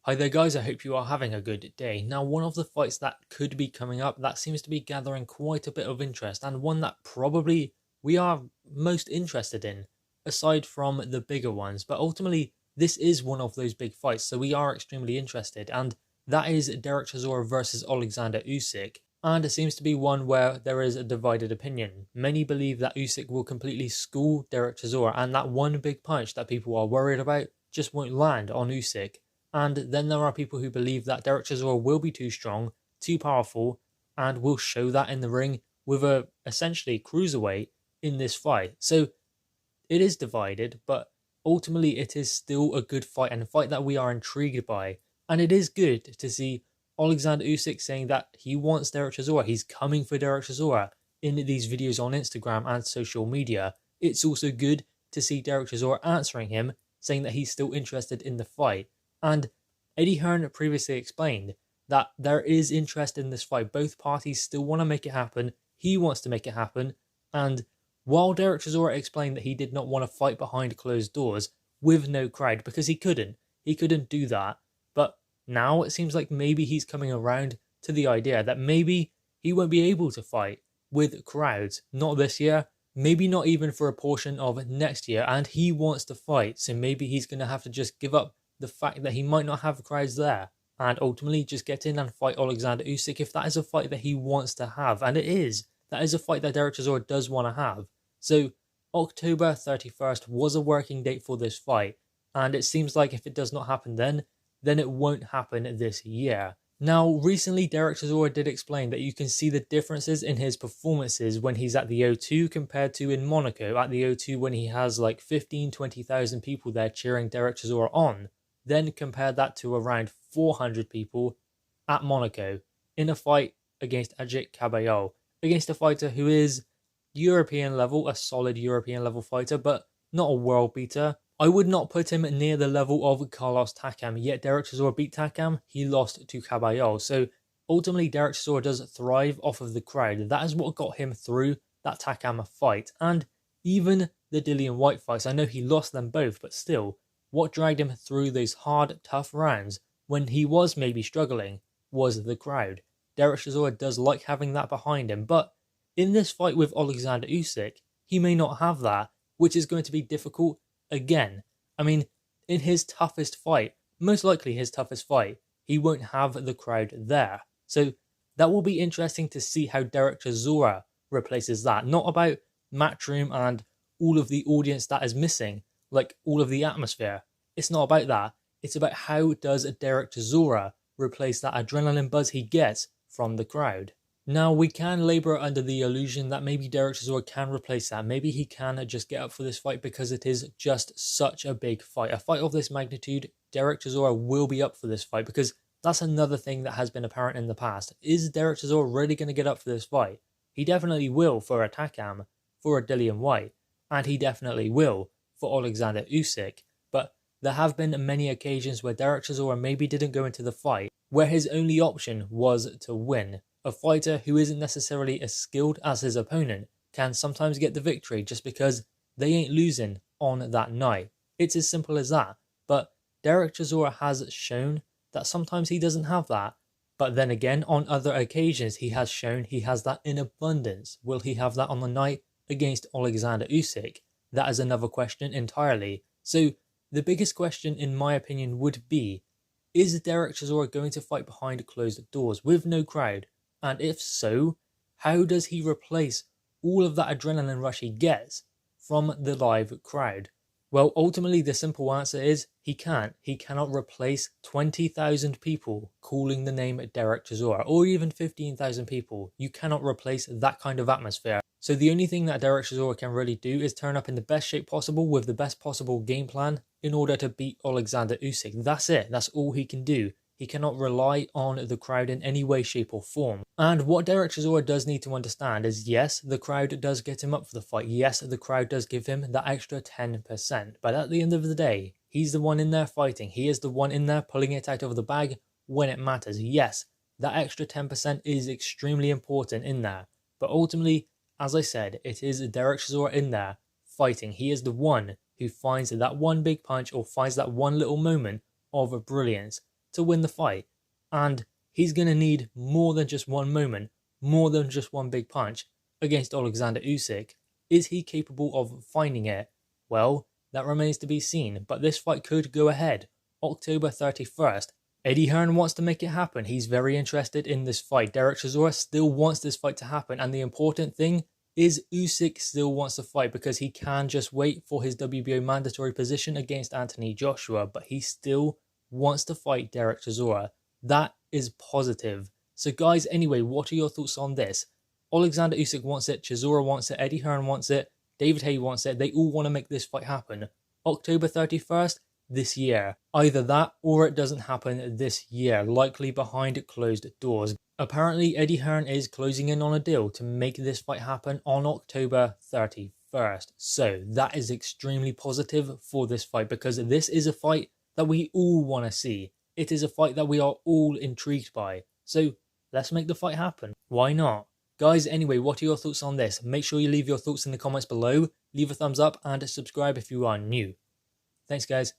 Hi there guys, I hope you are having a good day. Now one of the fights that could be coming up that seems to be gathering quite a bit of interest, and one that probably we are most interested in, aside from the bigger ones, but ultimately this is one of those big fights, so we are extremely interested, and that is Derek Chisora versus Oleksandr Usyk. And it seems to be one where there is a divided opinion. Many believe that Usyk will completely school Derek Chisora, and that one big punch that people are worried about just won't land on Usyk. And then there are people who believe that Derek Chisora will be too strong, too powerful, and will show that in the ring with a essentially cruiserweight in this fight. So it is divided, but ultimately it is still a good fight and a fight that we are intrigued by. And it is good to see Oleksandr Usyk saying that he wants Derek Chisora. He's coming for Derek Chisora in these videos on Instagram and social media. It's also good to see Derek Chisora answering him, saying that he's still interested in the fight. And Eddie Hearn previously explained that there is interest in this fight. Both parties still want to make it happen. He wants to make it happen. And while Derek Chisora explained that he did not want to fight behind closed doors with no crowd, because he couldn't do that. But now it seems like maybe he's coming around to the idea that maybe he won't be able to fight with crowds. Not this year, maybe not even for a portion of next year. And he wants to fight, so maybe he's going to have to just give up the fact that he might not have crowds there and ultimately just get in and fight Oleksandr Usyk if that is a fight that he wants to have. And it is. That is a fight that Derek Chisora does want to have. So October 31st was a working date for this fight, and it seems like if it does not happen then it won't happen this year. Now, recently Derek Chisora did explain that you can see the differences in his performances when he's at the O2 compared to in Monaco. At the O2 when he has like 15-20,000 people there cheering Derek Chisora on. Then compare that to around 400 people at Monaco in a fight against Ajit Caballero, against a fighter who is European level, a solid European level fighter, but not a world beater. I would not put him near the level of Carlos Takam, yet Derek Chisora beat Takam, he lost to Caballero. So ultimately Derek Chisora does thrive off of the crowd. That is what got him through that Takam fight. And even the Dillian Whyte fights, I know he lost them both, but still, what dragged him through those hard, tough rounds when he was maybe struggling was the crowd. Derek Chisora does like having that behind him, but in this fight with Oleksandr Usyk, he may not have that, which is going to be difficult again. I mean, in his toughest fight, most likely his toughest fight, he won't have the crowd there. So that will be interesting to see how Derek Chisora replaces that. Not about Matchroom and all of the audience that is missing, like all of the atmosphere. It's not about that. It's about how does Derek Chisora replace that adrenaline buzz he gets from the crowd. Now, we can labour under the illusion that maybe Derek Chisora can replace that. Maybe he can just get up for this fight because it is just such a big fight. A fight of this magnitude, Derek Chisora will be up for this fight, because that's another thing that has been apparent in the past. Is Derek Chisora really going to get up for this fight? He definitely will for a Takam, for a Dillian Whyte, and he definitely will for Oleksandr Usyk, but there have been many occasions where Derek Chisora maybe didn't go into the fight, where his only option was to win. A fighter who isn't necessarily as skilled as his opponent can sometimes get the victory just because they ain't losing on that night. It's as simple as that. But Derek Chisora has shown that sometimes he doesn't have that. But then again, on other occasions, he has shown he has that in abundance. Will he have that on the night against Oleksandr Usyk? That is another question entirely. So the biggest question, in my opinion, would be, is Derek Chisora going to fight behind closed doors with no crowd? And if so, how does he replace all of that adrenaline rush he gets from the live crowd? Well, ultimately the simple answer is he can't. He cannot replace 20,000 people calling the name Derek Chisora, or even 15,000 people. You cannot replace that kind of atmosphere. So the only thing that Derek Chisora can really do is turn up in the best shape possible with the best possible game plan in order to beat Oleksandr Usyk. That's it. That's all he can do. He cannot rely on the crowd in any way, shape or form. And what Derek Chisora does need to understand is, yes, the crowd does get him up for the fight. Yes, the crowd does give him that extra 10%. But at the end of the day, he's the one in there fighting. He is the one in there pulling it out of the bag when it matters. Yes, that extra 10% is extremely important in there. But ultimately, as I said, it is Derek Chisora in there fighting. He is the one who finds that one big punch or finds that one little moment of brilliance to win the fight. And he's going to need more than just one moment, more than just one big punch against Oleksandr Usyk. Is he capable of finding it? Well, that remains to be seen, but this fight could go ahead. October 31st. Eddie Hearn wants to make it happen. He's very interested in this fight. Derek Chisora still wants this fight to happen, and the important thing is Usyk still wants to fight because he can just wait for his WBO mandatory position against Anthony Joshua, but he still wants to fight Derek Chisora. That is positive. So guys, anyway, what are your thoughts on this? Oleksandr Usyk wants it, Chisora wants it, Eddie Hearn wants it, David Haye wants it. They all want to make this fight happen. October 31st, this year. Either that or it doesn't happen this year, likely behind closed doors. Apparently, Eddie Hearn is closing in on a deal to make this fight happen on October 31st. So that is extremely positive for this fight because this is a fight that we all want to see. It is a fight that we are all intrigued by. So let's make the fight happen. Why not? Guys, anyway, what are your thoughts on this? Make sure you leave your thoughts in the comments below, leave a thumbs up and subscribe if you are new. Thanks guys.